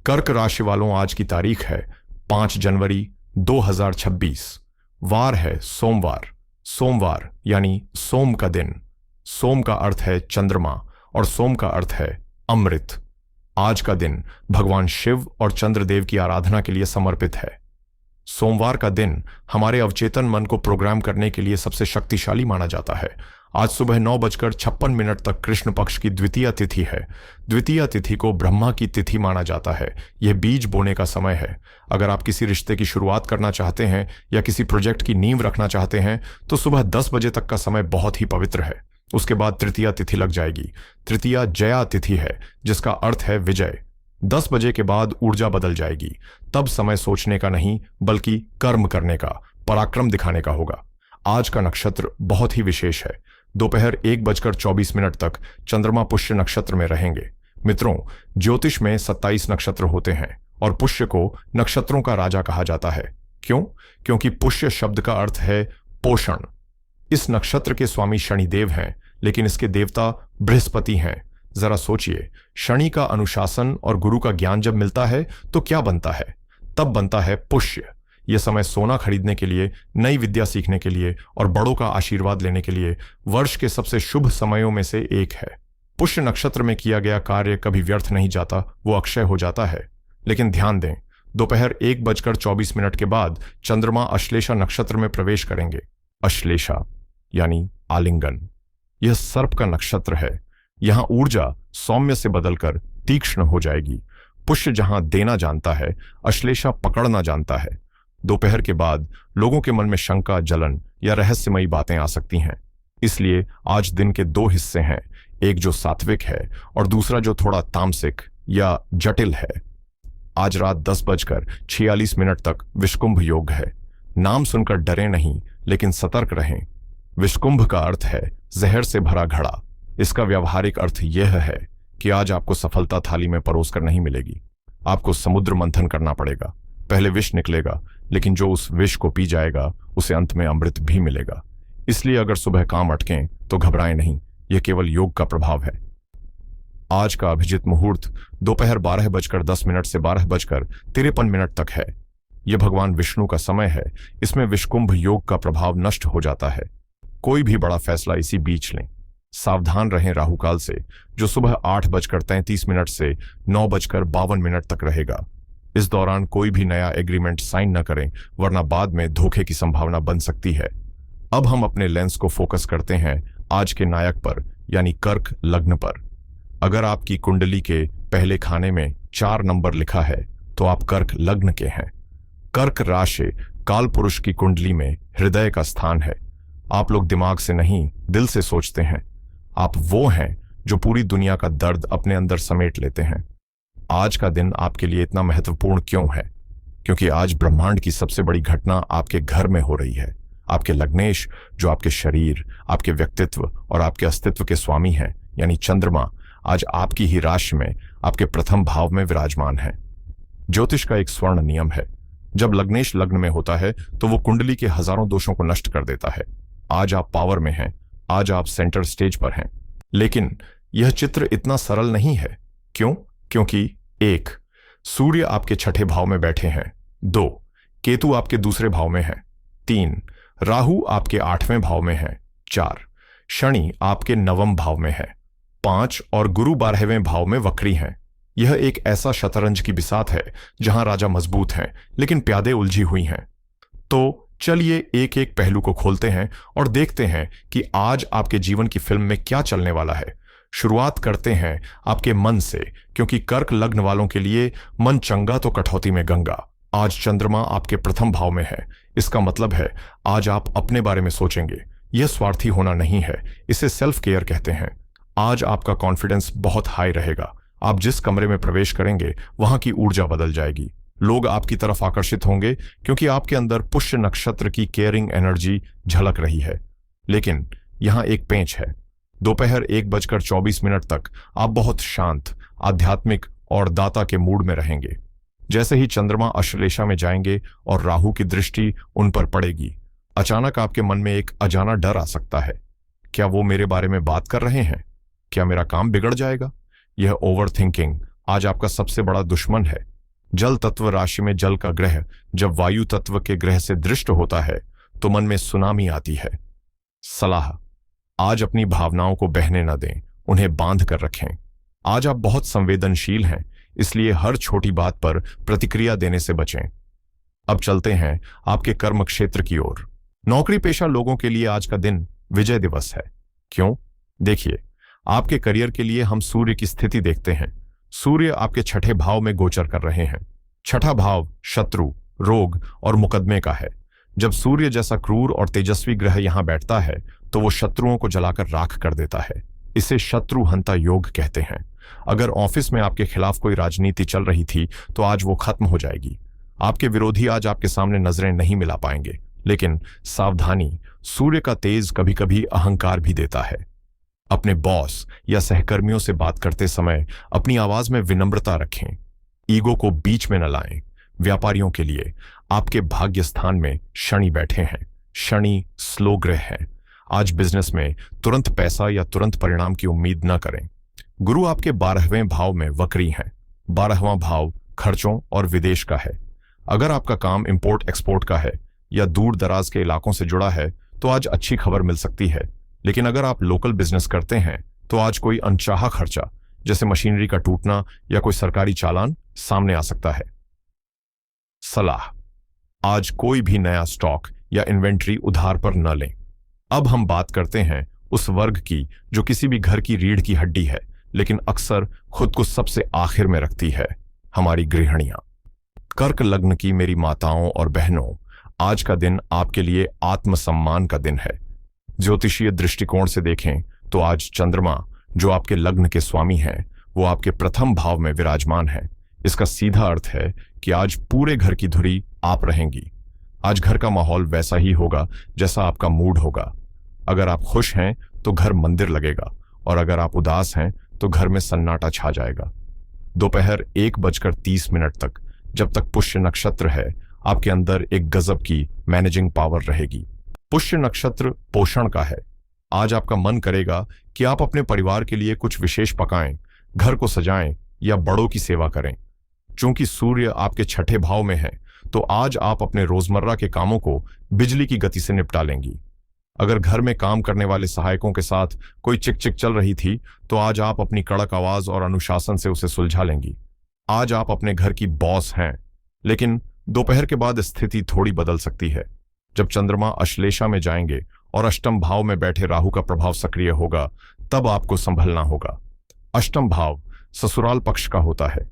कर्क राशि वालों, आज की तारीख है 5 जनवरी 2026। वार है सोमवार। सोमवार यानी सोम का दिन। सोम का अर्थ है चंद्रमा और सोम का अर्थ है अमृत। आज का दिन भगवान शिव और चंद्रदेव की आराधना के लिए समर्पित है। सोमवार का दिन हमारे अवचेतन मन को प्रोग्राम करने के लिए सबसे शक्तिशाली माना जाता है। आज सुबह 9:56 तक कृष्ण पक्ष की द्वितीय तिथि है। द्वितीय तिथि को ब्रह्मा की तिथि माना जाता है। यह बीज बोने का समय है। अगर आप किसी रिश्ते की शुरुआत करना चाहते हैं या किसी प्रोजेक्ट की नींव रखना चाहते हैं तो सुबह 10 बजे तक का समय बहुत ही पवित्र है। उसके बाद तृतीया तिथि लग जाएगी। तृतीया जया तिथि है, जिसका अर्थ है विजय। 10 बजे के बाद ऊर्जा बदल जाएगी। तब समय सोचने का नहीं बल्कि कर्म करने का, पराक्रम दिखाने का होगा। आज का नक्षत्र बहुत ही विशेष है। दोपहर 1:24 तक चंद्रमा पुष्य नक्षत्र में रहेंगे। मित्रों, ज्योतिष में 27 नक्षत्र होते हैं और पुष्य को नक्षत्रों का राजा कहा जाता है। क्यों? क्योंकि पुष्य शब्द का अर्थ है पोषण। इस नक्षत्र के स्वामी शनिदेव हैं, लेकिन इसके देवता बृहस्पति हैं। जरा सोचिए, शनि का अनुशासन और गुरु का ज्ञान जब मिलता है तो क्या बनता है? तब बनता है पुष्य। यह समय सोना खरीदने के लिए, नई विद्या सीखने के लिए और बड़ों का आशीर्वाद लेने के लिए वर्ष के सबसे शुभ समयों में से एक है। पुष्य नक्षत्र में किया गया कार्य कभी व्यर्थ नहीं जाता, वो अक्षय हो जाता है। लेकिन ध्यान दें, दोपहर 1:24 के बाद चंद्रमा अश्लेषा नक्षत्र में प्रवेश करेंगे। अश्लेषा यानी आलिंगन। यह सर्प का नक्षत्र है। यहां ऊर्जा सौम्य से बदलकर तीक्ष्ण हो जाएगी। पुष्य जहां देना जानता है, अश्लेषा पकड़ना जानता है। दोपहर के बाद लोगों के मन में शंका, जलन या रहस्यमयी बातें आ सकती हैं। इसलिए आज दिन के 2 हिस्से हैं, एक जो सात्विक है और दूसरा जो थोड़ा तामसिक या जटिल है। आज रात 10:46 तक विषकुंभ योग है। नाम सुनकर डरे नहीं, लेकिन सतर्क रहें। विषकुंभ का अर्थ है जहर से भरा घड़ा। इसका व्यावहारिक अर्थ यह है कि आज आपको सफलता थाली में परोसकर नहीं मिलेगी। आपको समुद्र मंथन करना पड़ेगा। पहले विष निकलेगा, लेकिन जो उस विष को पी जाएगा उसे अंत में अमृत भी मिलेगा। इसलिए अगर सुबह काम अटकें तो घबराएं नहीं, यह केवल योग का प्रभाव है। आज का अभिजित मुहूर्त दोपहर 12:10 से 12:53 तक है। यह भगवान विष्णु का समय है। इसमें विषकुंभ योग का प्रभाव नष्ट हो जाता है। कोई भी बड़ा फैसला इसी बीच लें। सावधान रहें राहुकाल से, जो सुबह 8:33 से 9:52 तक रहेगा। इस दौरान कोई भी नया एग्रीमेंट साइन न करें, वरना बाद में धोखे की संभावना बन सकती है। अब हम अपने लेंस को फोकस करते हैं आज के नायक पर, यानी कर्क लग्न पर। अगर आपकी कुंडली के पहले खाने में 4 नंबर लिखा है तो आप कर्क लग्न के हैं। कर्क राशि काल पुरुष की कुंडली में हृदय का स्थान है। आप लोग दिमाग से नहीं, दिल से सोचते हैं। आप वो हैं जो पूरी दुनिया का दर्द अपने अंदर समेट लेते हैं। आज का दिन आपके लिए इतना महत्वपूर्ण क्यों है? क्योंकि आज ब्रह्मांड की सबसे बड़ी घटना आपके घर में हो रही है। आपके लग्नेश, जो आपके शरीर, आपके व्यक्तित्व और आपके अस्तित्व के स्वामी हैं, यानी चंद्रमा, आज आपकी ही राशि में, आपके प्रथम भाव में विराजमान है। ज्योतिष का एक स्वर्ण नियम है, जब लग्नेश लग्न में होता है तो वो कुंडली के हजारों दोषों को नष्ट कर देता है। आज आप पावर में हैं, आज आप सेंटर स्टेज पर हैं। लेकिन यह चित्र इतना सरल नहीं है। क्यों? क्योंकि 1. सूर्य आपके 6ठे भाव में बैठे हैं। 2. केतु आपके दूसरे भाव में है। 3. राहु आपके 8वें भाव में है। 4. शनि आपके 9वें भाव में है। 5. और गुरु 12वें भाव में वक्री हैं। यह एक ऐसा शतरंज की बिसात है जहां राजा मजबूत हैं, लेकिन प्यादे उलझी हुई हैं। तो चलिए एक एक पहलू को खोलते हैं और देखते हैं कि आज आपके जीवन की फिल्म में क्या चलने वाला है। शुरुआत करते हैं आपके मन से, क्योंकि कर्क लग्न वालों के लिए मन चंगा तो कठौती में गंगा। आज चंद्रमा आपके प्रथम भाव में है। इसका मतलब है आज आप अपने बारे में सोचेंगे। यह स्वार्थी होना नहीं है, इसे सेल्फ केयर कहते हैं। आज आपका कॉन्फिडेंस बहुत हाई रहेगा। आप जिस कमरे में प्रवेश करेंगे वहां की ऊर्जा बदल जाएगी। लोग आपकी तरफ आकर्षित होंगे क्योंकि आपके अंदर पुष्य नक्षत्र की केयरिंग एनर्जी झलक रही है। लेकिन यहां एक पेंच है। दोपहर 1:24 तक आप बहुत शांत, आध्यात्मिक और दाता के मूड में रहेंगे। जैसे ही चंद्रमा अश्लेषा में जाएंगे और राहु की दृष्टि उन पर पड़ेगी, अचानक आपके मन में एक अजाना डर आ सकता है। क्या वो मेरे बारे में बात कर रहे हैं? क्या मेरा काम बिगड़ जाएगा? यह ओवर थिंकिंग आज आपका सबसे बड़ा दुश्मन है। जल तत्व राशि में जल का ग्रह जब वायु तत्व के ग्रह से दृष्ट होता है तो मन में सुनामी आती है। सलाह, आज अपनी भावनाओं को बहने न दें, उन्हें बांध कर रखें। आज आप बहुत संवेदनशील हैं, इसलिए हर छोटी बात पर प्रतिक्रिया देने से बचें। अब चलते हैं आपके कर्म क्षेत्र की ओर। नौकरी पेशा लोगों के लिए आज का दिन विजय दिवस है। क्यों? देखिए, आपके करियर के लिए हम सूर्य की स्थिति देखते हैं। सूर्य आपके छठे भाव में गोचर कर रहे हैं। छठा भाव शत्रु, रोग और मुकदमे का है। जब सूर्य जैसा क्रूर और तेजस्वी ग्रह यहां बैठता है तो वो शत्रुओं को जलाकर राख कर देता है। इसे शत्रु हंता योग कहते हैं। अगर ऑफिस में आपके खिलाफ कोई राजनीति चल रही थी तो आज वो खत्म हो जाएगी। आपके विरोधी आज आपके सामने नजरें नहीं मिला पाएंगे, लेकिन सावधानी, सूर्य का तेज कभी कभी अहंकार भी देता है। अपने बॉस या सहकर्मियों से बात करते समय अपनी आवाज में विनम्रता रखें। ईगो को बीच में न लाएं। व्यापारियों के लिए आपके भाग्य स्थान में शनि बैठे हैं। शनि स्लो ग्रह है। आज बिजनेस में तुरंत पैसा या तुरंत परिणाम की उम्मीद न करें। गुरु आपके 12वें भाव में वक्री हैं। 12वां भाव खर्चों और विदेश का है। अगर आपका काम इंपोर्ट एक्सपोर्ट का है या दूर दराज के इलाकों से जुड़ा है तो आज अच्छी खबर मिल सकती है। लेकिन अगर आप लोकल बिजनेस करते हैं तो आज कोई अनचाहा खर्चा जैसे मशीनरी का टूटना या कोई सरकारी चालान सामने आ सकता है। सलाह, आज कोई भी नया स्टॉक या इन्वेंट्री उधार पर न लें। अब हम बात करते हैं उस वर्ग की जो किसी भी घर की रीढ़ की हड्डी है लेकिन अक्सर खुद को सबसे आखिर में रखती है, हमारी गृहिणियां। कर्क लग्न की मेरी माताओं और बहनों, आज का दिन आपके लिए आत्मसम्मान का दिन है। ज्योतिषीय दृष्टिकोण से देखें तो आज चंद्रमा जो आपके लग्न के स्वामी हैं वो आपके प्रथम भाव में विराजमान है। इसका सीधा अर्थ है कि आज पूरे घर की धुरी आप रहेंगी। आज घर का माहौल वैसा ही होगा जैसा आपका मूड होगा। अगर आप खुश हैं तो घर मंदिर लगेगा और अगर आप उदास हैं तो घर में सन्नाटा छा जाएगा। दोपहर 1:30 तक, जब तक पुष्य नक्षत्र है, आपके अंदर एक गजब की मैनेजिंग पावर रहेगी। पुष्य नक्षत्र पोषण का है। आज आपका मन करेगा कि आप अपने परिवार के लिए कुछ विशेष पकाएं, घर को सजाएं या बड़ों की सेवा करें। चूंकि सूर्य आपके छठे भाव में है तो आज आप अपने रोजमर्रा के कामों को बिजली की गति से निपटा लेंगी। अगर घर में काम करने वाले सहायकों के साथ कोई चिक चल रही थी तो आज आप अपनी कड़क आवाज और अनुशासन से उसे सुलझा लेंगी। आज आप अपने घर की बॉस हैं, लेकिन दोपहर के बाद स्थिति थोड़ी बदल सकती है। जब चंद्रमा अश्लेषा में जाएंगे और अष्टम भाव में बैठे राहु का प्रभाव सक्रिय होगा, तब आपको संभलना होगा। अष्टम भाव ससुराल पक्ष का होता है।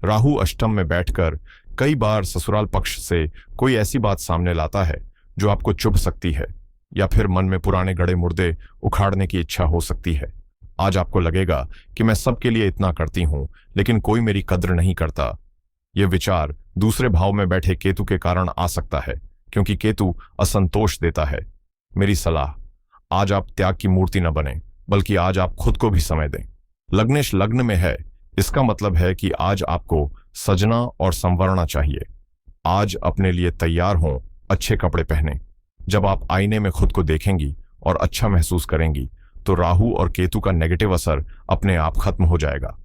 राहु अष्टम में बैठकर कई बार ससुराल पक्ष से कोई ऐसी बात सामने लाता है जो आपको चुभ सकती है या फिर मन में पुराने गड़े मुर्दे उखाड़ने की इच्छा हो सकती है। आज आपको लगेगा कि मैं सबके लिए इतना करती हूं लेकिन कोई मेरी कद्र नहीं करता। यह विचार दूसरे भाव में बैठे केतु के कारण आ सकता है, क्योंकि केतु असंतोष देता है। मेरी सलाह, आज आप त्याग की मूर्ति न बने, बल्कि आज आप खुद को भी समय दें। लग्नेश लग्न में है, इसका मतलब है कि आज आपको सजना और संवरना चाहिए। आज अपने लिए तैयार हों, अच्छे कपड़े पहनें। जब आप आईने में खुद को देखेंगी और अच्छा महसूस करेंगी तो राहु और केतु का नेगेटिव असर अपने आप खत्म हो जाएगा।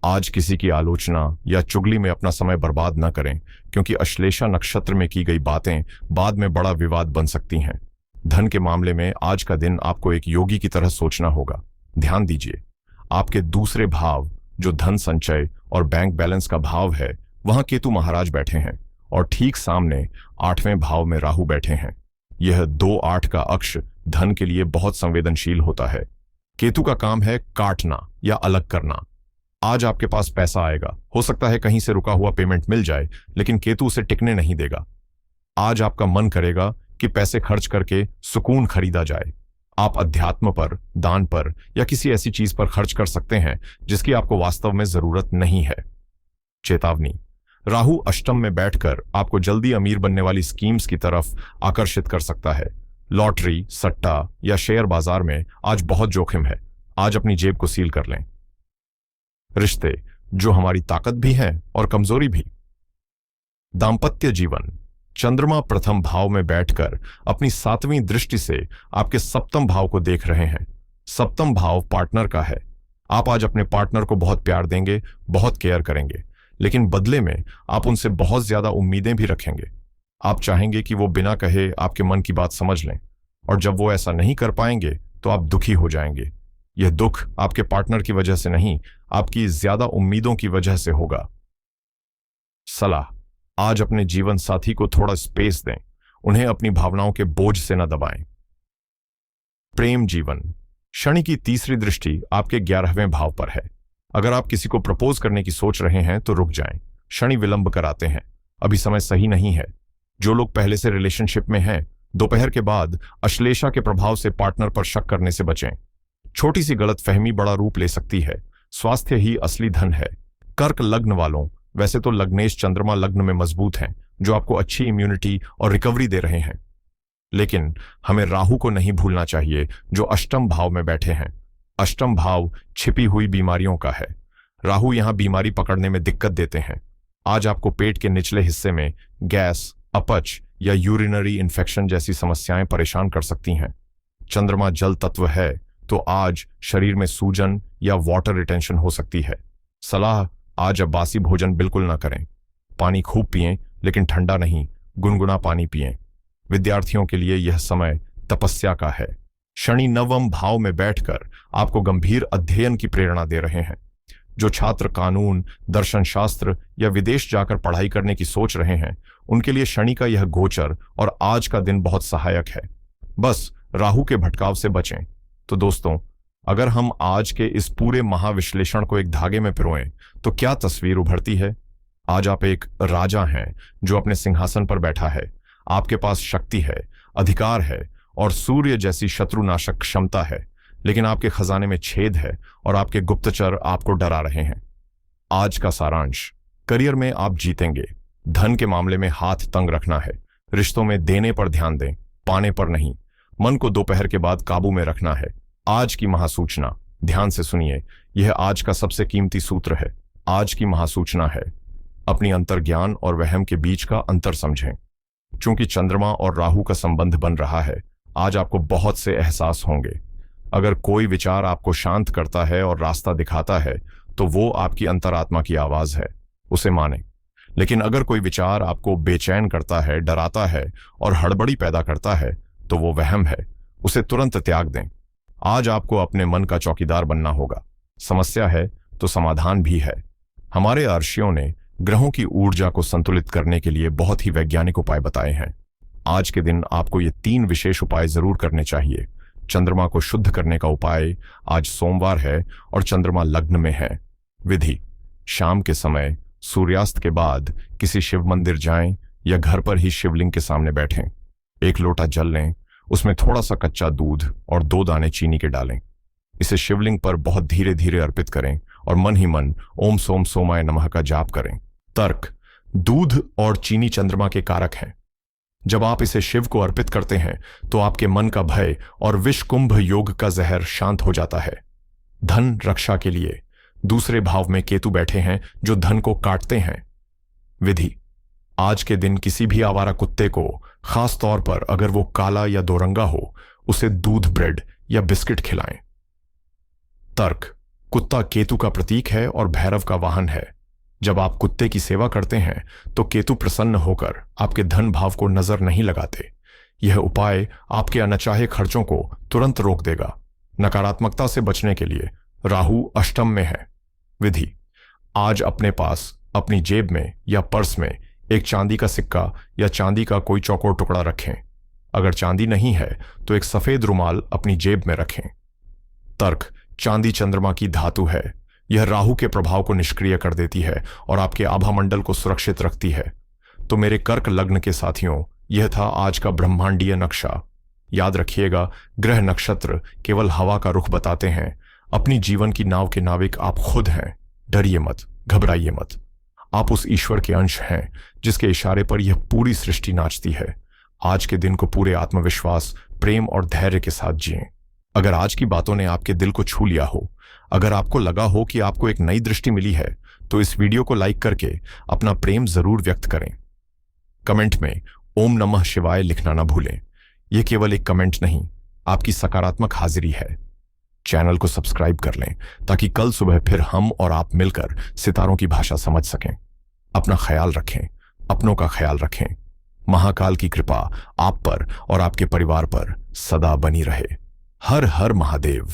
आज किसी की आलोचना या चुगली में अपना समय बर्बाद न करें, क्योंकि अश्लेषा नक्षत्र में की गई बातें बाद में बड़ा विवाद बन सकती हैं। धन के मामले में आज का दिन आपको एक योगी की तरह सोचना होगा। ध्यान दीजिए, आपके दूसरे भाव जो धन संचय और बैंक बैलेंस का भाव है, वहां केतु महाराज बैठे हैं और ठीक सामने 8वें भाव में राहु बैठे हैं। यह 2-8 का अक्ष धन के लिए बहुत संवेदनशील होता है। केतु का काम है काटना या अलग करना। आज आपके पास पैसा आएगा, हो सकता है कहीं से रुका हुआ पेमेंट मिल जाए, लेकिन केतु उसे टिकने नहीं देगा। आज आपका मन करेगा कि पैसे खर्च करके सुकून खरीदा जाए। आप अध्यात्म पर, दान पर या किसी ऐसी चीज पर खर्च कर सकते हैं जिसकी आपको वास्तव में जरूरत नहीं है। चेतावनी, राहु अष्टम में बैठकर आपको जल्दी अमीर बनने वाली स्कीम्स की तरफ आकर्षित कर सकता है। लॉटरी, सट्टा या शेयर बाजार में आज बहुत जोखिम है। आज अपनी जेब को सील कर लें। रिश्ते जो हमारी ताकत भी है और कमजोरी भी। दाम्पत्य जीवन, चंद्रमा प्रथम भाव में बैठकर अपनी 7वीं दृष्टि से आपके सप्तम भाव को देख रहे हैं। सप्तम भाव पार्टनर का है। आप आज अपने पार्टनर को बहुत प्यार देंगे, बहुत केयर करेंगे। लेकिन बदले में आप उनसे बहुत ज्यादा उम्मीदें भी रखेंगे। आप चाहेंगे कि वो बिना कहे आपके मन की बात समझ लें, और जब वो ऐसा नहीं कर पाएंगे तो आप दुखी हो जाएंगे। यह दुख आपके पार्टनर की वजह से नहीं, आपकी ज्यादा उम्मीदों की वजह से होगा। सलाह, आज अपने जीवन साथी को थोड़ा स्पेस दें, उन्हें अपनी भावनाओं के बोझ से न दबाएं। प्रेम जीवन। शनि की तीसरी दृष्टि आपके 11वें भाव पर है। अगर आप किसी को प्रपोज करने की सोच रहे हैं तो रुक जाएं। शनि विलंब कराते हैं, अभी समय सही नहीं है। जो लोग पहले से रिलेशनशिप में हैं, दोपहर के बाद अश्लेषा के प्रभाव से पार्टनर पर शक करने से बचें। छोटी सी गलतफहमी बड़ा रूप ले सकती है। स्वास्थ्य ही असली धन है। कर्क लग्न वालों, वैसे तो लग्नेश चंद्रमा लग्न में मजबूत हैं, जो आपको अच्छी इम्यूनिटी और रिकवरी दे रहे हैं, लेकिन हमें राहु को नहीं भूलना चाहिए, जो अष्टम भाव में बैठे हैं। अष्टम भाव छिपी हुई बीमारियों का है। राहु यहां बीमारी पकड़ने में दिक्कत देते हैं। आज आपको पेट के निचले हिस्से में गैस, अपच या यूरिनरी इन्फेक्शन जैसी समस्याएं परेशान कर सकती हैं। चंद्रमा जल तत्व है, तो आज शरीर में सूजन या वाटर रिटेंशन हो सकती है। सलाह, आज अब बासी भोजन बिल्कुल ना करें। पानी खूब पिएं, लेकिन ठंडा नहीं, गुनगुना पानी पिएं। विद्यार्थियों के लिए यह समय तपस्या का है। शनि नवम भाव में बैठकर आपको गंभीर अध्ययन की प्रेरणा दे रहे हैं। जो छात्र कानून, दर्शन शास्त्र या विदेश जाकर पढ़ाई करने की सोच रहे हैं, उनके लिए शनि का यह गोचर और आज का दिन बहुत सहायक है। बस राहु के भटकाव से बचें। तो दोस्तों, अगर हम आज के इस पूरे महाविश्लेषण को एक धागे में पिरोएं तो क्या तस्वीर उभरती है? आज आप एक राजा हैं जो अपने सिंहासन पर बैठा है। आपके पास शक्ति है, अधिकार है और सूर्य जैसी शत्रुनाशक क्षमता है, लेकिन आपके खजाने में छेद है और आपके गुप्तचर आपको डरा रहे हैं। आज का सारांश, करियर में आप जीतेंगे। धन के मामले में हाथ तंग रखना है। रिश्तों में देने पर ध्यान दें, पाने पर नहीं। मन को दोपहर के बाद काबू में रखना है। आज की महासूचना, ध्यान से सुनिए, यह आज का सबसे कीमती सूत्र है। आज की महासूचना है, अपनी अंतर्ज्ञान और वहम के बीच का अंतर समझें। चूंकि चंद्रमा और राहु का संबंध बन रहा है, आज आपको बहुत से एहसास होंगे। अगर कोई विचार आपको शांत करता है और रास्ता दिखाता है, तो वो आपकी अंतरात्मा की आवाज है, उसे माने। लेकिन अगर कोई विचार आपको बेचैन करता है, डराता है और हड़बड़ी पैदा करता है, तो वो वहम है, उसे तुरंत त्याग दें। आज आपको अपने मन का चौकीदार बनना होगा। समस्या है तो समाधान भी है। हमारे अर्शियों ने ग्रहों की ऊर्जा को संतुलित करने के लिए बहुत ही वैज्ञानिक उपाय बताए हैं। आज के दिन आपको ये 3 विशेष उपाय जरूर करने चाहिए। चंद्रमा को शुद्ध करने का उपाय, आज सोमवार है और चंद्रमा लग्न में है। विधि, शाम के समय सूर्यास्त के बाद किसी शिव मंदिर जाएं या घर पर ही शिवलिंग के सामने बैठें। 1 लोटा जल लें, उसमें थोड़ा सा कच्चा दूध और 2 दाने चीनी के डालें। इसे शिवलिंग पर बहुत धीरे धीरे अर्पित करें और मन ही मन ओम सोम सोमाय नमः का जाप करें। तर्क, दूध और चीनी चंद्रमा के कारक हैं। जब आप इसे शिव को अर्पित करते हैं तो आपके मन का भय और विषकुंभ योग का जहर शांत हो जाता है। धन रक्षा के लिए दूसरे भाव में केतु बैठे हैं, जो धन को काटते हैं। विधि, आज के दिन किसी भी आवारा कुत्ते को, खास तौर पर अगर वो काला या दोरंगा हो, उसे दूध, ब्रेड या बिस्किट खिलाएं। तर्क, कुत्ता केतु का प्रतीक है और भैरव का वाहन है। जब आप कुत्ते की सेवा करते हैं तो केतु प्रसन्न होकर आपके धन भाव को नजर नहीं लगाते। यह उपाय आपके अनचाहे खर्चों को तुरंत रोक देगा। नकारात्मकता से बचने के लिए राहु अष्टम में है। विधि, आज अपने पास अपनी जेब में या पर्स में एक चांदी का सिक्का या चांदी का कोई चौकोर टुकड़ा रखें। अगर चांदी नहीं है तो एक सफेद रुमाल अपनी जेब में रखें। तर्क, चांदी चंद्रमा की धातु है। यह राहु के प्रभाव को निष्क्रिय कर देती है और आपके आभामंडल को सुरक्षित रखती है। तो मेरे कर्क लग्न के साथियों, यह था आज का ब्रह्मांडीय नक्शा। याद रखिएगा, ग्रह नक्षत्र केवल हवा का रुख बताते हैं। अपनी जीवन की नाव के नाविक आप खुद हैं। डरिए मत, घबराइए मत। आप उस ईश्वर के अंश हैं जिसके इशारे पर यह पूरी सृष्टि नाचती है। आज के दिन को पूरे आत्मविश्वास, प्रेम और धैर्य के साथ जिएं। अगर आज की बातों ने आपके दिल को छू लिया हो, अगर आपको लगा हो कि आपको एक नई दृष्टि मिली है, तो इस वीडियो को लाइक करके अपना प्रेम जरूर व्यक्त करें। कमेंट में ओम नमः शिवाय लिखना ना भूलें। यह केवल एक कमेंट नहीं, आपकी सकारात्मक हाजिरी है। चैनल को सब्सक्राइब कर लें ताकि कल सुबह फिर हम और आप मिलकर सितारों की भाषा समझ सकें। अपना ख्याल रखें, अपनों का ख्याल रखें। महाकाल की कृपा आप पर और आपके परिवार पर सदा बनी रहे। हर हर महादेव।